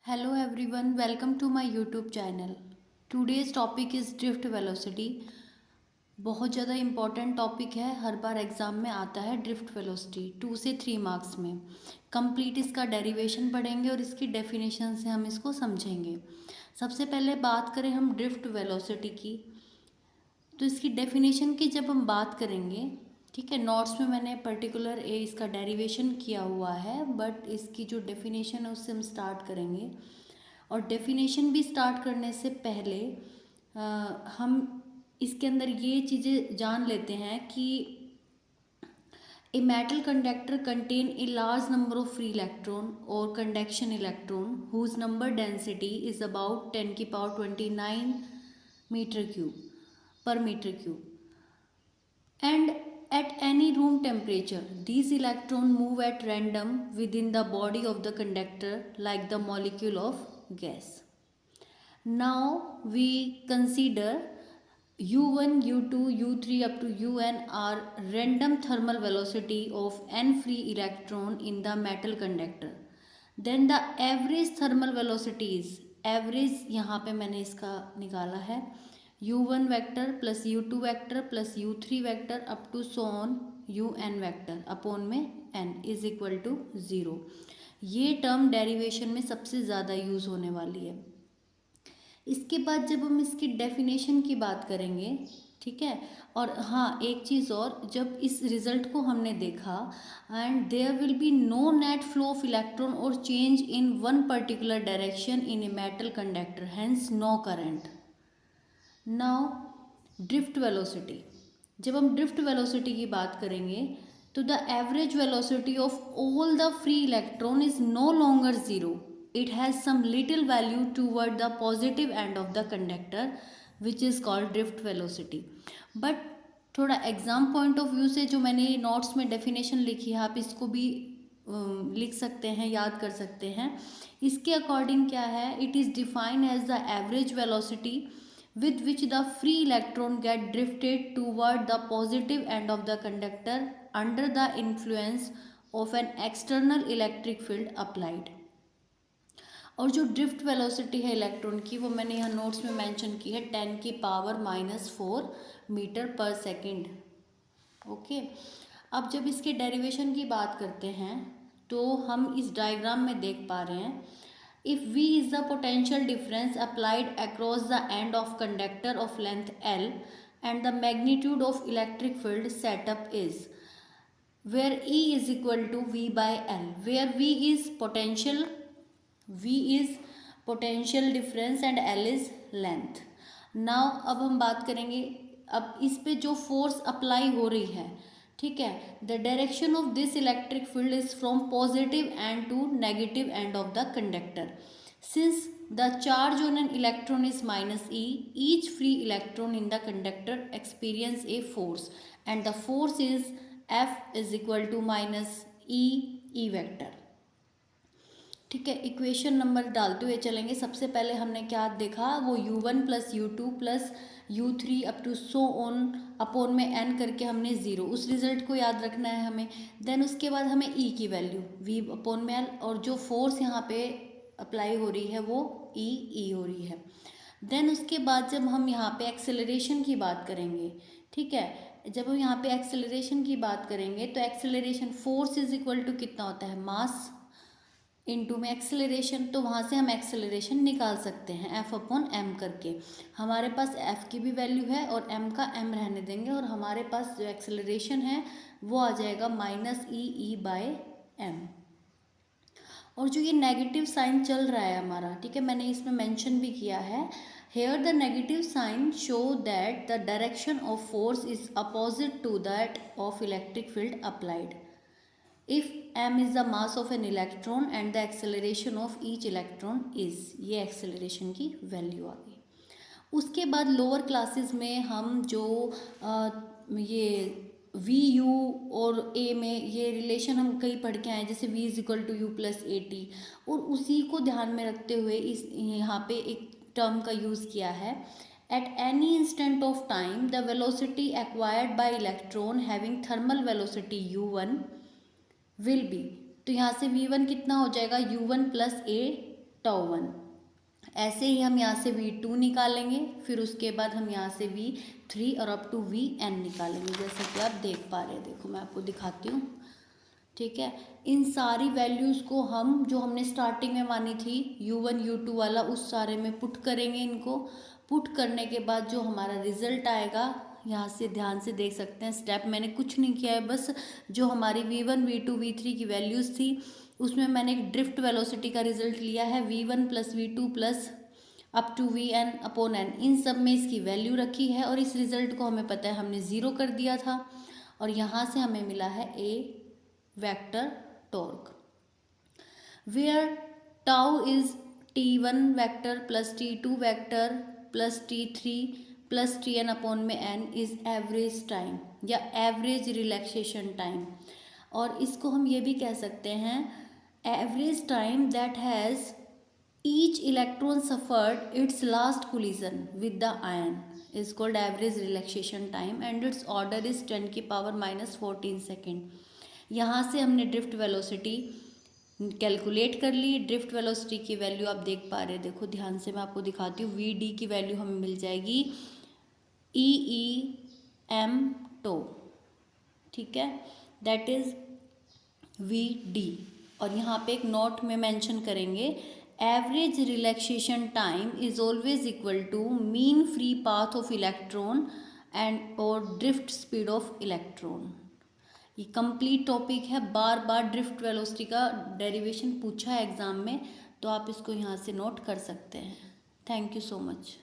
Hello everyone, welcome to my YouTube channel. Today's topic is drift velocity. बहुत ज़्यादा important topic है, हर बार exam में आता है ड्रिफ्ट वेलोसिटी 2 से 3 मार्क्स में। कंप्लीट इसका डेरिवेशन पढ़ेंगे और इसकी डेफिनेशन से हम इसको समझेंगे। सबसे पहले बात करें हम ड्रिफ्ट वेलोसिटी की, तो इसकी डेफिनेशन की जब हम बात करेंगे, ठीक है, नोट्स में मैंने पर्टिकुलर इसका डेरिवेशन किया हुआ है, बट इसकी जो डेफिनेशन है उससे हम स्टार्ट करेंगे। और डेफिनेशन भी स्टार्ट करने से पहले हम इसके अंदर ये चीज़ें जान लेते हैं कि a metal conductor contain a large number of free electron और conduction electron whose number density is about 10⁻29 meter cube per meter cube, and at any room temperature these electrons move at random within the body of the conductor like the molecule of gas. Now we consider u1 u2 u3 up to un are random thermal velocity of n free electron in the metal conductor. Then the average thermal velocity is, average यहाँ पे मैंने इसका निकाला है, u1 vector plus u2 vector plus u3 vector up to so on un vector upon में n is equal to 0। ये term derivation में सबसे ज़्यादा यूज़ होने वाली है। इसके बाद जब हम इसकी डेफिनेशन की बात करेंगे, ठीक है, और हाँ एक चीज़ और, जब इस रिज़ल्ट को हमने देखा and there will be no net flow of electron और change in one particular direction in a metal conductor, hence no current. Now drift velocity, जब हम ड्रिफ्ट वेलोसिटी की बात करेंगे तो the average velocity of all the free electron is no longer zero, it has some little value toward the positive end of the conductor which is called drift velocity. But थोड़ा exam point of view से जो मैंने notes में definition लिखी है, आप इसको भी लिख सकते हैं, याद कर सकते हैं। इसके अकॉर्डिंग क्या है, it is defined as the average velocity with which the free electron get drifted toward the positive end of the conductor under the influence of an external electric field applied। और जो drift velocity है electron की, वो मैंने यहाँ notes में mention की है 10⁻⁴ मीटर पर सेकेंड। ओके, अब जब इसके डेरिवेशन की बात करते हैं तो हम इस डायग्राम में देख पा रहे हैं, if V is the potential difference applied across the end of conductor of length L and the magnitude of electric field set up is, where E is equal to V by L, where V is potential difference and L is length। now अब हम बात करेंगे, अब इस पे जो force apply हो रही है, ठीक है, the direction of this electric field is from positive end to negative end of the conductor. Since the charge on an electron is -e, each free electron in the conductor experience a force and the force is F is equal to -e vector. ठीक है, equation number डालते हुए चलेंगे। सबसे पहले हमने क्या देखा, वो u1 plus u2 plus u3 up to so on upon में n करके हमने 0, उस रिजल्ट को याद रखना है हमें। देन उसके बाद हमें e की वैल्यू v अपॉन में l, और जो फोर्स यहाँ पे अप्लाई हो रही है वो e हो रही है। देन उसके बाद जब हम यहाँ पे एक्सेलरेशन की बात करेंगे, ठीक है, जब हम यहाँ पे एक्सेलरेशन की बात करेंगे तो acceleration force is equal to कितना होता है, मास इनटू में एक्सेलरेशन, तो वहाँ से हम एक्सेलरेशन निकाल सकते हैं F अपॉन m करके। हमारे पास F की भी वैल्यू है और m का m रहने देंगे, और हमारे पास जो एक्सेलरेशन है वो आ जाएगा -e/m। और जो ये नेगेटिव साइन चल रहा है हमारा, ठीक है, मैंने इसमें मेंशन भी किया है, here the negative sign show that the direction of force is opposite to that of electric field applied. If m is the mass of an electron and the acceleration of each electron is, ये acceleration की value आ गई। उसके बाद lower classes में हम जो ये we you और ए में ये रिलेशन हम कई पढ़ के आए, जैसे v is equal to u plus a t, और उसी को ध्यान में रखते हुए इस यहाँ पे एक टर्म का यूज़ किया है, at any instant of time the velocity acquired by electron having thermal velocity u1 will be, तो यहाँ से v1 कितना हो जाएगा u1 प्लस ए τ1। ऐसे ही हम यहाँ से v2 निकालेंगे, फिर उसके बाद हम यहाँ से v3 और अप टू vn निकालेंगे, जैसा कि आप देख पा रहे हैं। देखो मैं आपको दिखाती हूँ, ठीक है। इन सारी वैल्यूज़ को हम जो हमने स्टार्टिंग में मानी थी u1 u2 वाला, उस सारे में पुट करेंगे। इनको पुट करने के बाद जो हमारा रिजल्ट आएगा, यहाँ से ध्यान से देख सकते हैं, स्टेप मैंने कुछ नहीं किया है, बस जो हमारी v1 v2 v3 की वैल्यूज़ थी उसमें मैंने एक ड्रिफ्ट वेलोसिटी का रिजल्ट लिया है, v1 plus v2 plus up to vn upon n, इन सब में इसकी वैल्यू रखी है और इस रिजल्ट को हमें पता है हमने ज़ीरो कर दिया था, और यहाँ से हमें मिला है a vector torque, where tau is t1 vector plus t2 vector plus t3 plus tn upon में n इज एवरेज टाइम या एवरेज रिलैक्सेशन टाइम। और इसको हम ये भी कह सकते हैं average time that has each electron suffered its last collision with the ion is called average relaxation time and its order is 10 की पावर -14 सेकेंड। यहाँ से हमने ड्रिफ्ट वेलोसिटी कैलकुलेट कर ली। ड्रिफ्ट वेलोसिटी की वैल्यू आप देख पा रहे हैं, देखो ध्यान से मैं आपको दिखाती हूँ। वी डी की वैल्यू हमें मिल जाएगी EEM टो, ठीक है, दैट इज VD। और यहाँ पे एक नोट में मेंशन करेंगे, average relaxation time is always equal to mean free path of electron and और ड्रिफ्ट स्पीड ऑफ इलेक्ट्रॉन। ये कंप्लीट टॉपिक है, बार बार ड्रिफ्ट वेलोसिटी का डेरिवेशन पूछा है एग्जाम में, तो आप इसको यहाँ से नोट कर सकते हैं। Thank you so much.